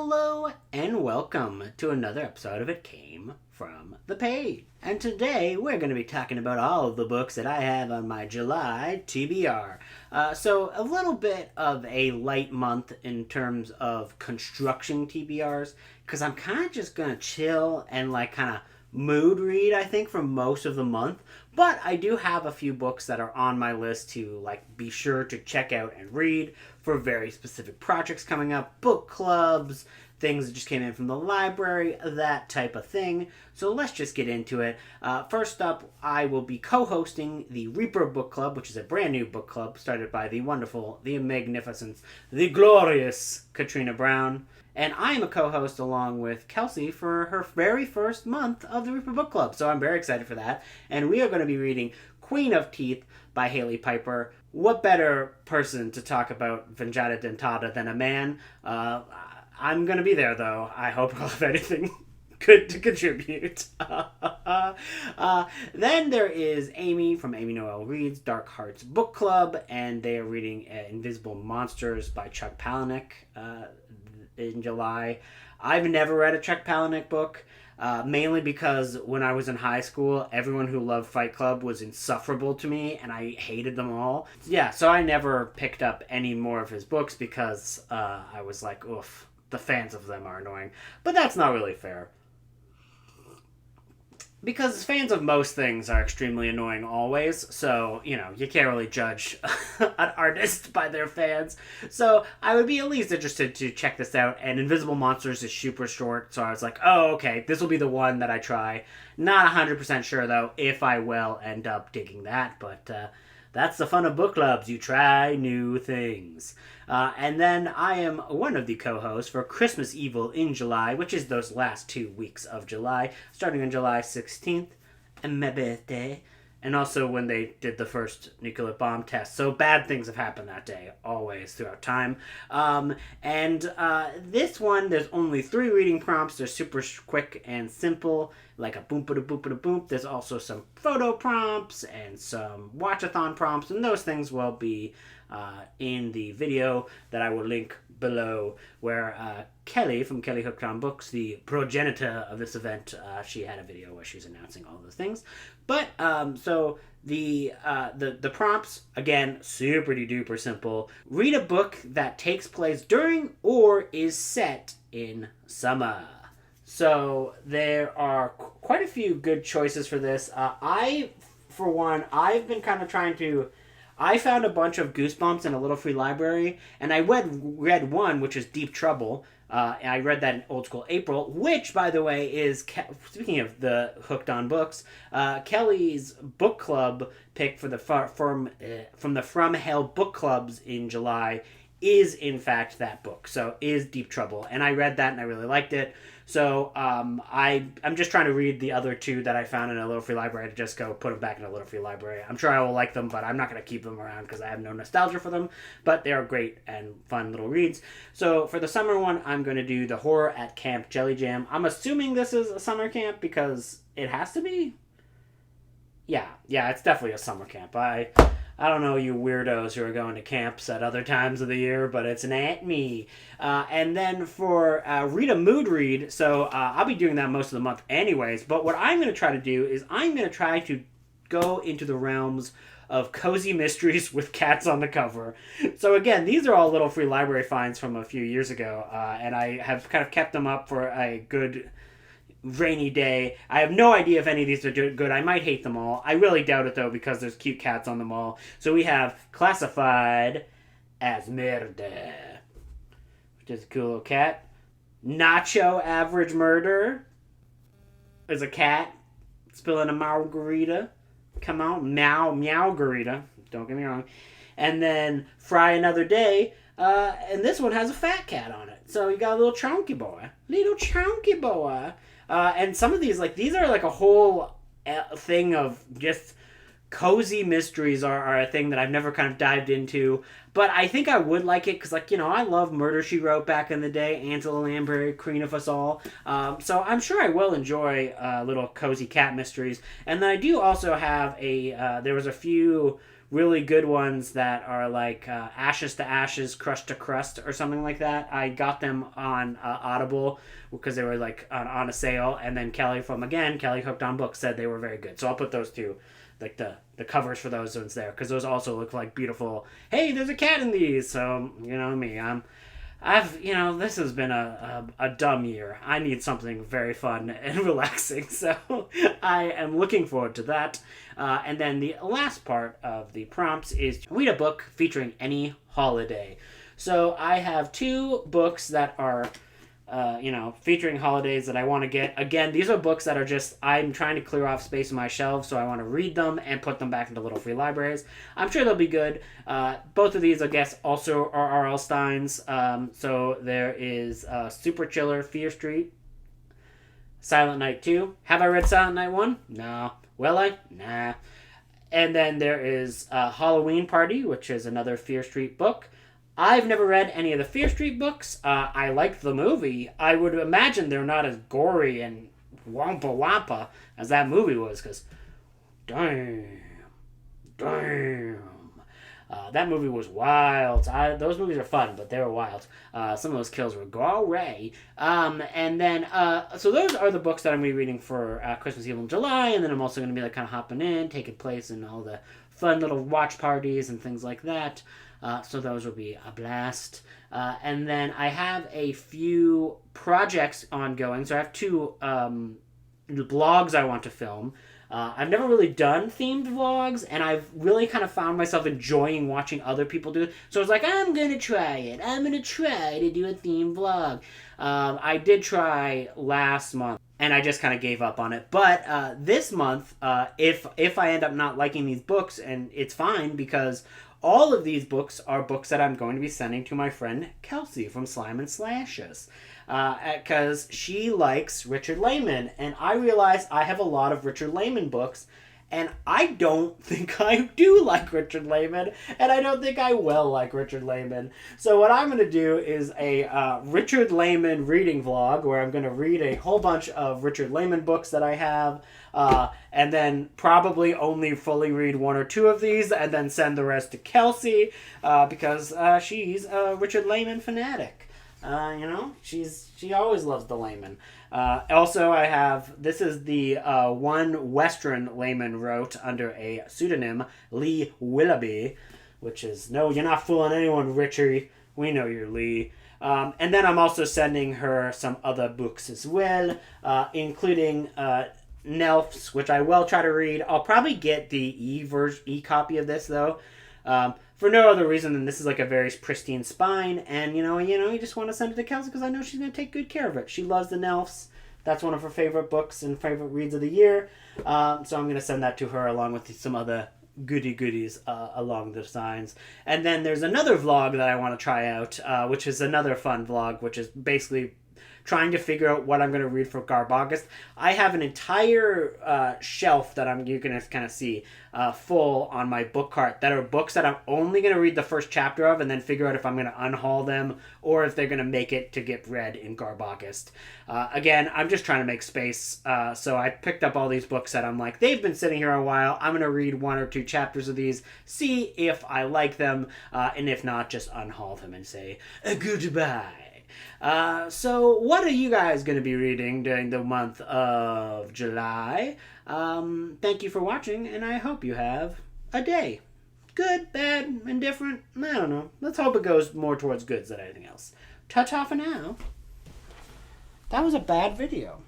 Hello and welcome to another episode of It Came From the Page. And today we're going to be talking about all of the books that I have on my July TBR. So a little bit of a light month in terms of construction TBRs, because I'm kind of just going to chill and kind of mood read, I think, for most of the month. But I do have a few books that are on my list to be sure to check out and read for very specific projects coming up, book clubs, things that just came in from the library, that type of thing. So let's just get into it. First up, I will be co-hosting the Reaper Book Club, which is a brand new book club started by the wonderful, the magnificent, the glorious Katrina Brown. And I am a co-host along with Kelsey for her very first month of the Reaper Book Club. So I'm very excited for that. And we are going to be reading Queen of Teeth by Haley Piper. What better person to talk about Vagina Dentata than a man? I'm going to be there, though. I hope I'll have anything good to contribute. Then there is Amy from Amy Noelle Reads Dark Hearts Book Club. And they are reading Invisible Monsters by Chuck Palahniuk in July. I've never read a Chuck Palahniuk book, mainly because when I was in high school, everyone who loved Fight Club was insufferable to me, and I hated them all. Yeah, so I never picked up any more of his books because I was like, oof, the fans of them are annoying. But that's not really fair. Because fans of most things are extremely annoying always, so, you can't really judge an artist by their fans. So I would be at least interested to check this out, and Invisible Monsters is super short, so I was like, oh, okay, this will be the one that I try. Not 100% sure, though, if I will end up digging that, but that's the fun of book clubs. You try new things. And then I am one of the co-hosts for Christmas Evil in July, which is those last 2 weeks of July, starting on July 16th, and my birthday, and also when they did the first nuclear bomb test. So bad things have happened that day, always, throughout time. This one, there's only 3 reading prompts. They're super quick and simple, like a boom-ba-da-boop-ba-da-boop. There's also some photo prompts and some watch-a-thon prompts, and those things will be in the video that I will link below, where Kelly from Kellyhookedonbooks, the progenitor of this event, she had a video where she was announcing all those things. But so the prompts, again, super duper simple. Read a book that takes place during or is set in summer. So there are quite a few good choices for this. For one, I've been kind of trying to... I found a bunch of Goosebumps in a little free library, and I read one, which is Deep Trouble. And I read that in Old School April, which, by the way, is, speaking of the Hooked on Books, Kelly's book club pick for the from the From Hell book clubs in July is, in fact, that book. So, is Deep Trouble. And I read that, and I really liked it. So, I'm just trying to read the other 2 that I found in a little free library to just go put them back in a little free library. I'm sure I will like them, but I'm not going to keep them around because I have no nostalgia for them. But they are great and fun little reads. So, for the summer one, I'm going to do The Horror at Camp Jelly Jam. I'm assuming this is a summer camp because it has to be? Yeah, it's definitely a summer camp. I don't know you weirdos who are going to camps at other times of the year, but it's not me. And then for Read a Mood Read, so I'll be doing that most of the month anyways, but what I'm going to try to do is I'm going to try to go into the realms of cozy mysteries with cats on the cover. So again, these are all little free library finds from a few years ago, and I have kind of kept them up for a good... rainy day. I have no idea if any of these are good. I might hate them all. I really doubt it, though, because there's cute cats on them all. So we have Classified as Murder, which is a cool little cat. Nacho Average Murder is a cat spilling a margarita. Come on, meow-garita. Don't get me wrong. And then Fry Another Day, and this one has a fat cat on it. So you got a little chunky boy. And some of these, these are a whole thing of just cozy mysteries are a thing that I've never kind of dived into. But I think I would like it because, I love Murder, She Wrote back in the day. Angela Lansbury, Queen of Us All. So I'm sure I will enjoy little cozy cat mysteries. And then I do also have there was a few really good ones that are like Ashes to Ashes, Crust to Crust, or something like that. I got them on Audible because they were like on a sale, and then Kelly Hooked on Books said they were very good. So I'll put those two, like the covers for those ones there, because those also look like beautiful. Hey, there's a cat in these. So you know me, this has been a dumb year. I need something very fun and relaxing, so I am looking forward to that. And then the last part of the prompts is read a book featuring any holiday. So I have 2 books that are featuring holidays that I want to get. Again, these are books that are just, I'm trying to clear off space on my shelves, so I want to read them and put them back into little free libraries. I'm sure they'll be good. Both of these, I guess, also are R.L. Stine's. So there is Super Chiller, Fear Street, Silent Night 2. Have I read Silent Night 1? No. Will I? Nah. And then there is Halloween Party, which is another Fear Street book. I've never read any of the Fear Street books. I liked the movie. I would imagine they're not as gory and wampa as that movie was, because damn. That movie was wild. Those movies are fun, but they were wild. Some of those kills were gory. And then, so those are the books that I'm going to be reading for Christmas Eve in July, and then I'm also going to be like kind of hopping in, taking place in all the fun little watch parties and things like that. So those will be a blast. And then I have a few projects ongoing. So I have 2 blogs I want to film. I've never really done themed vlogs, and I've really kind of found myself enjoying watching other people do it. So I was like, I'm going to try it. I'm going to try to do a themed vlog. I did try last month, and I just kind of gave up on it. But this month, if I end up not liking these books, and it's fine, because all of these books are books that I'm going to be sending to my friend Kelsey from Slime and Slashes. Because she likes Richard Lehman, and I realize I have a lot of Richard Lehman books, and I don't think I do like Richard Lehman, and I don't think I will like Richard Lehman. So what I'm going to do is a Richard Lehman reading vlog, where I'm going to read a whole bunch of Richard Lehman books that I have, and then probably only fully read 1 or 2 of these, and then send the rest to Kelsey, because she's a Richard Lehman fanatic. She always loves the Lehman. Also, I have, this is the one Western Lehman wrote under a pseudonym, Lee Willoughby, which is, no, you're not fooling anyone, Richie. We know you're Lee. And then I'm also sending her some other books as well, including Nelfs, which I will try to read. I'll probably get the e-copy of this, though. For no other reason than this is like a very pristine spine, and you just want to send it to Kelsey because I know she's going to take good care of it. She loves the Nelfs. That's one of her favorite books and favorite reads of the year. So I'm going to send that to her along with some other goodies along the signs. And then there's another vlog that I want to try out, which is another fun vlog, which is basically trying to figure out what I'm going to read for Garb August. I have an entire shelf that you can kind of see full on my book cart that are books that I'm only going to read the first chapter of and then figure out if I'm going to unhaul them or if they're going to make it to get read in Garb August. Again, I'm just trying to make space, so I picked up all these books that I'm like, they've been sitting here a while. I'm going to read 1 or 2 chapters of these, see if I like them, and if not, just unhaul them and say goodbye. So what are you guys going to be reading during the month of July? Thank you for watching, and I hope you have a day. Good, bad, indifferent? I don't know. Let's hope it goes more towards goods than anything else. Ta-ta for now. That was a bad video.